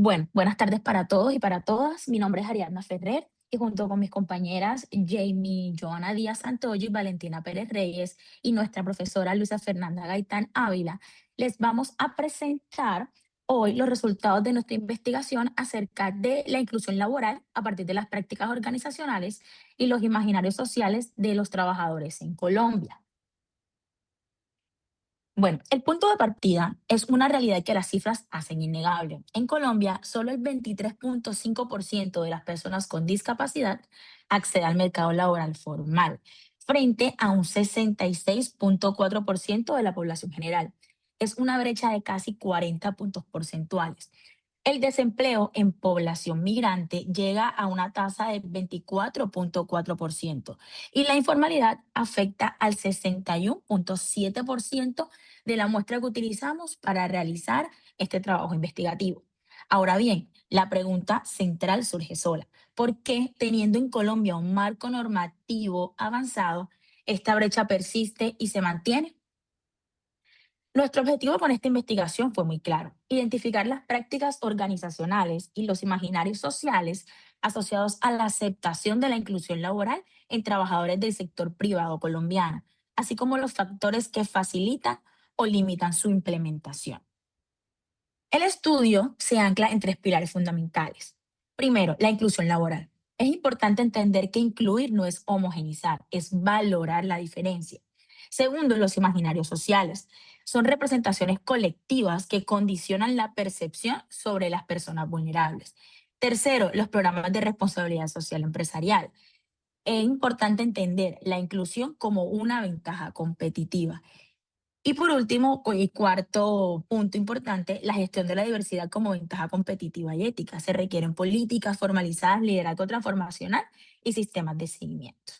Bueno, buenas tardes para todos y para todas. Mi nombre es Ariadna Ferrer y junto con mis compañeras Jamie Joana Díaz Santoyo y Valentina Pérez Reyes y nuestra profesora Luisa Fernanda Gaitán Ávila, les vamos a presentar hoy los resultados de nuestra investigación acerca de la inclusión laboral a partir de las prácticas organizacionales y los imaginarios sociales de los trabajadores en Colombia. Bueno, el punto de partida es una realidad que las cifras hacen innegable. En Colombia, solo el 23,5% de las personas con discapacidad accede al mercado laboral formal, frente a un 66,4% de la población general. Es una brecha de casi 40 puntos porcentuales. El desempleo en población migrante llega a una tasa de 24,4% y la informalidad afecta al 61,7% de la muestra que utilizamos para realizar este trabajo investigativo. Ahora bien, la pregunta central surge sola. ¿Por qué, teniendo en Colombia un marco normativo avanzado, esta brecha persiste y se mantiene? Nuestro objetivo con esta investigación fue muy claro: identificar las prácticas organizacionales y los imaginarios sociales asociados a la aceptación de la inclusión laboral en trabajadores del sector privado colombiano, así como los factores que facilitan o limitan su implementación. El estudio se ancla en tres pilares fundamentales. Primero, la inclusión laboral. Es importante entender que incluir no es homogenizar, es valorar la diferencia. Segundo, los imaginarios sociales. Son representaciones colectivas que condicionan la percepción sobre las personas vulnerables. Tercero, los programas de responsabilidad social empresarial. Es importante entender la inclusión como una ventaja competitiva. Y por último, y cuarto punto importante, la gestión de la diversidad como ventaja competitiva y ética. Se requieren políticas formalizadas, liderazgo transformacional y sistemas de seguimiento.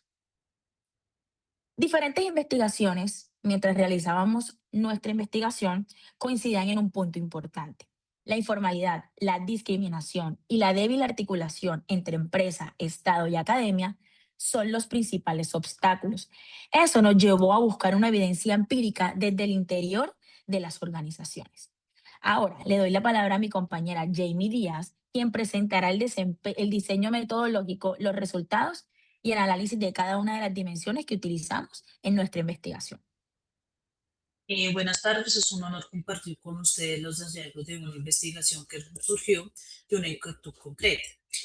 Diferentes investigaciones, mientras realizábamos nuestra investigación, coincidían en un punto importante. La informalidad, la discriminación y la débil articulación entre empresa, Estado y academia son los principales obstáculos. Eso nos llevó a buscar una evidencia empírica desde el interior de las organizaciones. Ahora le doy la palabra a mi compañera Jamie Díaz, quien presentará el diseño metodológico, los resultados y el análisis de cada una de las dimensiones que utilizamos en nuestra investigación. Buenas tardes, es un honor compartir con ustedes los hallazgos de una investigación que surgió de una inquietud concreta.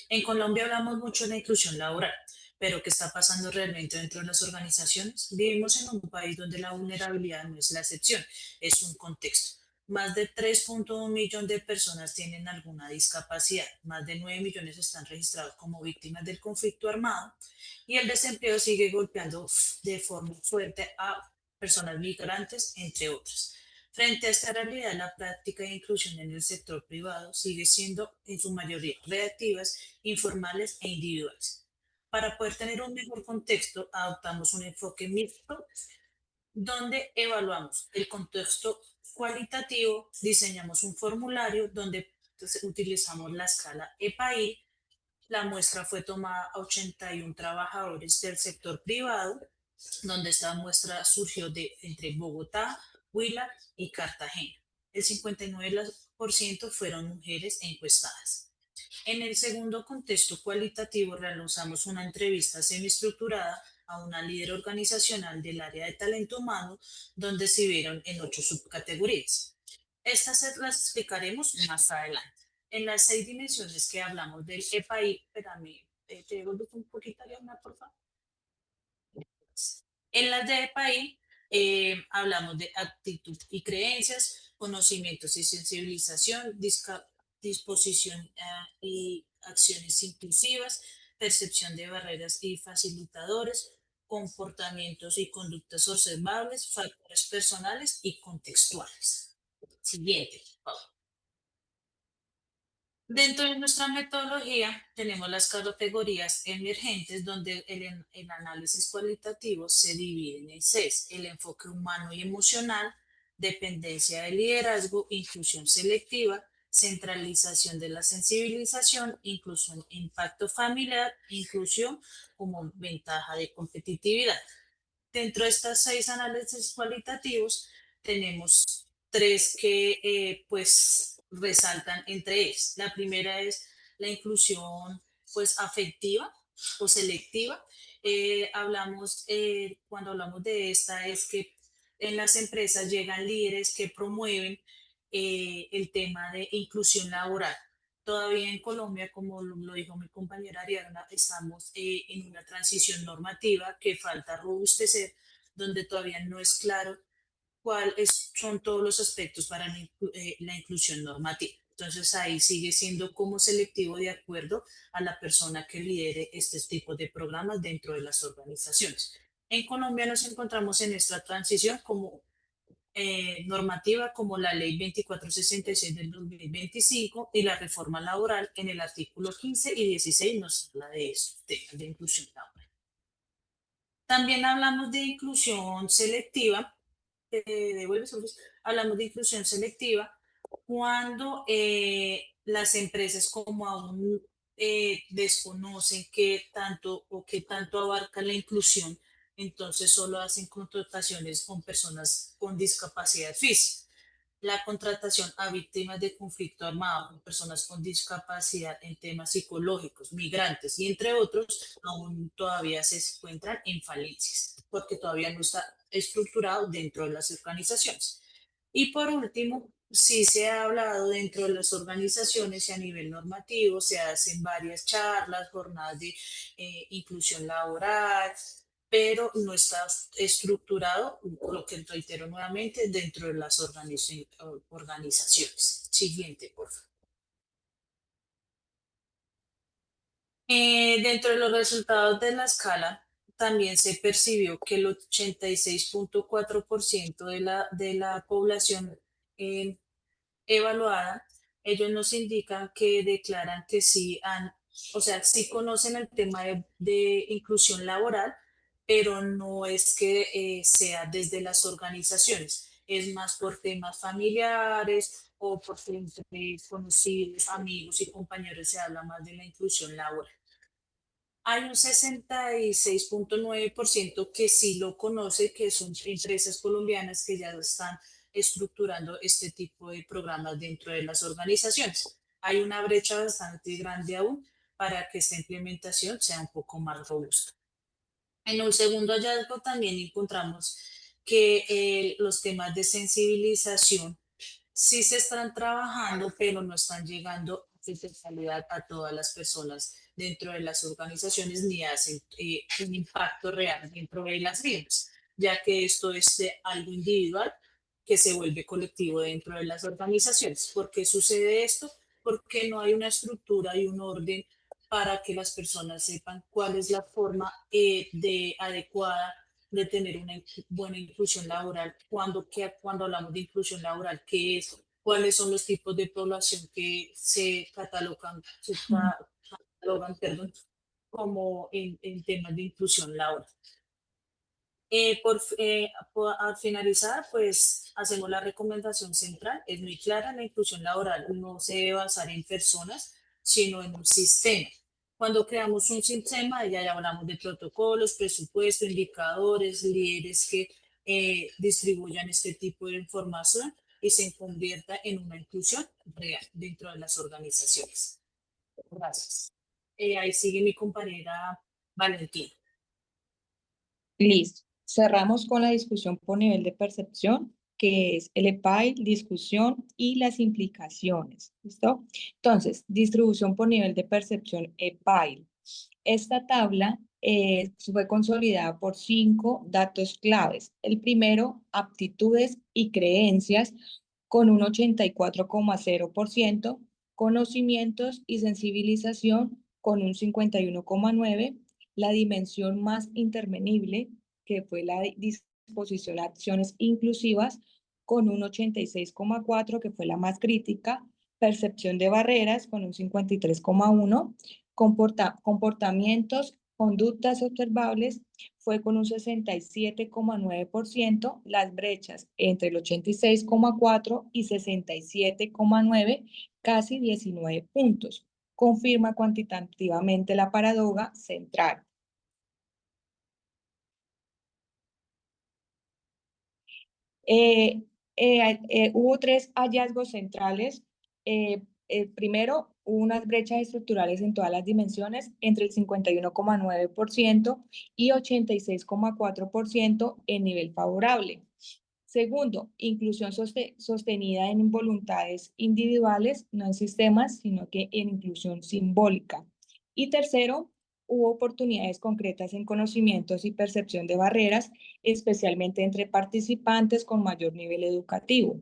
En Colombia hablamos mucho de la inclusión laboral, pero ¿qué está pasando realmente dentro de las organizaciones? Vivimos en un país donde la vulnerabilidad no es la excepción, es un contexto. Más de 3,1 millones de personas tienen alguna discapacidad, más de 9 millones están registrados como víctimas del conflicto armado y el desempleo sigue golpeando de forma fuerte a personas migrantes, entre otras. Frente a esta realidad, la práctica de inclusión en el sector privado sigue siendo en su mayoría reactivas, informales e individuales. Para poder tener un mejor contexto, adoptamos un enfoque mixto donde evaluamos el contexto cualitativo, diseñamos un formulario donde utilizamos la escala EPAI. La muestra fue tomada a 81 trabajadores del sector privado, donde esta muestra surgió entre Bogotá, Huila y Cartagena. El 59% fueron mujeres encuestadas. En el segundo contexto cualitativo realizamos una entrevista semiestructurada a una líder organizacional del área de talento humano, donde se vieron en 8 subcategorías. Estas las explicaremos más adelante. En las 6 dimensiones que hablamos del EPAI, espérame, te devuelvo un poquito, Ariana, por favor. En las de EPAI hablamos de actitud y creencias, conocimientos y sensibilización, disposición y acciones inclusivas, percepción de barreras y facilitadores, comportamientos y conductas observables, factores personales y contextuales. Siguiente, por favor. Dentro de nuestra metodología tenemos las categorías emergentes donde el análisis cualitativo se divide en seis: el enfoque humano y emocional, dependencia de liderazgo, inclusión selectiva, centralización de la sensibilización, inclusión, impacto familiar, inclusión como ventaja de competitividad. Dentro de estas 6 análisis cualitativos tenemos tres que pues resaltan entre ellas. La primera es la inclusión pues afectiva o selectiva. Cuando hablamos de esta es que en las empresas llegan líderes que promueven el tema de inclusión laboral. Todavía en Colombia, como lo dijo mi compañera Ariadna, estamos en una transición normativa que falta robustecer, donde todavía no es claro cuáles son todos los aspectos para la inclusión normativa. Entonces ahí sigue siendo como selectivo de acuerdo a la persona que lidere este tipo de programas dentro de las organizaciones. En Colombia nos encontramos en esta transición como normativa como la Ley 2466 del 2025 y la reforma laboral en el artículo 15 y 16 nos habla de eso, de inclusión laboral. También hablamos de inclusión selectiva, devuelve Luis, hablamos de inclusión selectiva cuando las empresas como aún desconocen qué tanto o qué tanto abarca la inclusión, entonces solo hacen contrataciones con personas con discapacidad física. La contratación a víctimas de conflicto armado, personas con discapacidad en temas psicológicos, migrantes y entre otros, aún todavía se encuentran en falencias, porque todavía no está estructurado dentro de las organizaciones. Y por último, sí se ha hablado dentro de las organizaciones y a nivel normativo, se hacen varias charlas, jornadas de inclusión laboral, pero no está estructurado, lo que reitero nuevamente, dentro de las organizaciones. Siguiente, por favor. Dentro de los resultados de la escala, también se percibió que el 86,4% de la población eh, evaluada, ellos nos indican que declaran que sí han, o sea, sí conocen el tema de inclusión laboral, pero no es que sea desde las organizaciones, es más por temas familiares o porque entre conocidos, amigos y compañeros se habla más de la inclusión laboral. Hay un 66,9% que sí lo conoce, que son empresas colombianas que ya están estructurando este tipo de programas dentro de las organizaciones. Hay una brecha bastante grande aún para que esta implementación sea un poco más robusta. En un segundo hallazgo también encontramos que los temas de sensibilización sí se están trabajando, pero no están llegando en totalidad a todas las personas dentro de las organizaciones ni hacen un impacto real dentro de las mismas, ya que esto es de algo individual que se vuelve colectivo dentro de las organizaciones. ¿Por qué sucede esto? Porque no hay una estructura y un orden para que las personas sepan cuál es la forma de adecuada de tener una buena inclusión laboral. Cuando hablamos de inclusión laboral, ¿qué es? ¿Cuáles son los tipos de población que catalogan, perdón, como en temas de inclusión laboral? Al finalizar, pues hacemos la recomendación central. Es muy clara, la inclusión laboral no se debe basar en personas, sino en un sistema. Cuando creamos un sistema, ya hablamos de protocolos, presupuestos, indicadores, líderes que distribuyan este tipo de información y se convierta en una inclusión real dentro de las organizaciones. Gracias. Ahí sigue mi compañera Valentina. Listo. Cerramos con la discusión por nivel de percepción, que es el EPAIL, discusión y las implicaciones. ¿Listo? Entonces, distribución por nivel de percepción EPAIL. Esta tabla fue consolidada por 5 datos claves. El primero, aptitudes y creencias, con un 84,0%, conocimientos y sensibilización, con un 51,9%, la dimensión más intervenible, que fue la disposición a acciones inclusivas, con un 86,4%, que fue la más crítica, percepción de barreras, con un 53,1%, comportamientos, conductas observables, fue con un 67,9%, las brechas entre el 86,4 y 67,9, casi 19 puntos. Confirma cuantitativamente la paradoja central. Hubo 3 hallazgos centrales primero, hubo unas brechas estructurales en todas las dimensiones, entre el 51,9% y 86,4% en nivel favorable. Segundo, inclusión sostenida en voluntades individuales, no en sistemas, sino que en inclusión simbólica. Y tercero, hubo oportunidades concretas en conocimientos y percepción de barreras, especialmente entre participantes con mayor nivel educativo.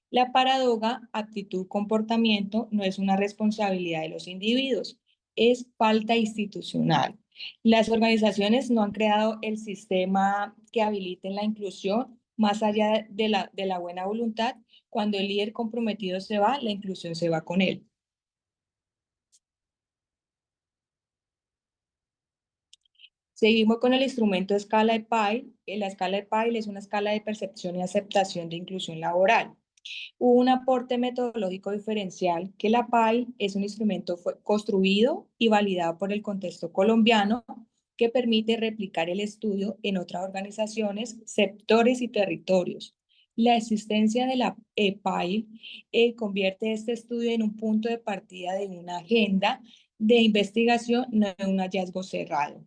La paradoja aptitud-comportamiento no es una responsabilidad de los individuos, es falta institucional. Las organizaciones no han creado el sistema que habilite la inclusión más allá de la buena voluntad. Cuando el líder comprometido se va, la inclusión se va con él. Seguimos con el instrumento escala de Pyle. La escala de Pyle es una escala de percepción y aceptación de inclusión laboral. Hubo un aporte metodológico diferencial que la PAI es un instrumento construido y validado por el contexto colombiano que permite replicar el estudio en otras organizaciones, sectores y territorios. La existencia de la PAI convierte este estudio en un punto de partida de una agenda de investigación, no en un hallazgo cerrado.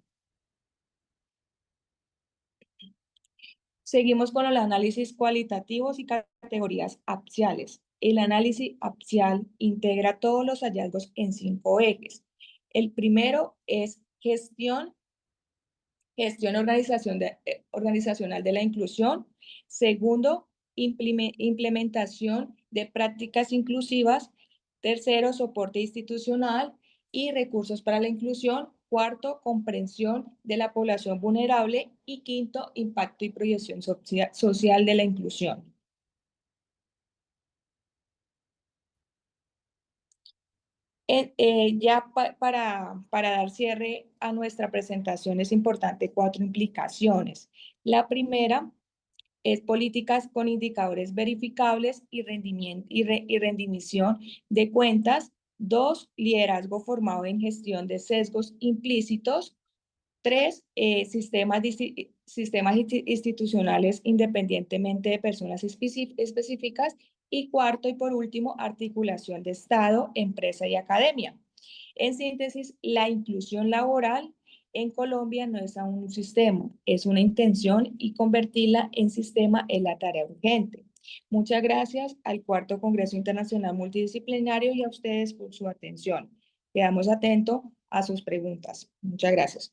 Seguimos con los análisis cualitativos y categorías axiales. El análisis axial integra todos los hallazgos en 5 ejes. El primero es gestión organizacional de la inclusión. Segundo, implementación de prácticas inclusivas. Tercero, soporte institucional y recursos para la inclusión. Cuarto, comprensión de la población vulnerable. Y quinto, impacto y proyección social de la inclusión. Para dar cierre a nuestra presentación es importante 4 implicaciones. La primera es políticas con indicadores verificables y rendición de cuentas. 2, liderazgo formado en gestión de sesgos implícitos. 3, sistemas institucionales independientemente de personas específicas. Y cuarto, y por último, articulación de Estado, empresa y academia. En síntesis, la inclusión laboral en Colombia no es aún un sistema, es una intención y convertirla en sistema es la tarea urgente. Muchas gracias al 4º Congreso Internacional Multidisciplinario y a ustedes por su atención. Quedamos atentos a sus preguntas. Muchas gracias.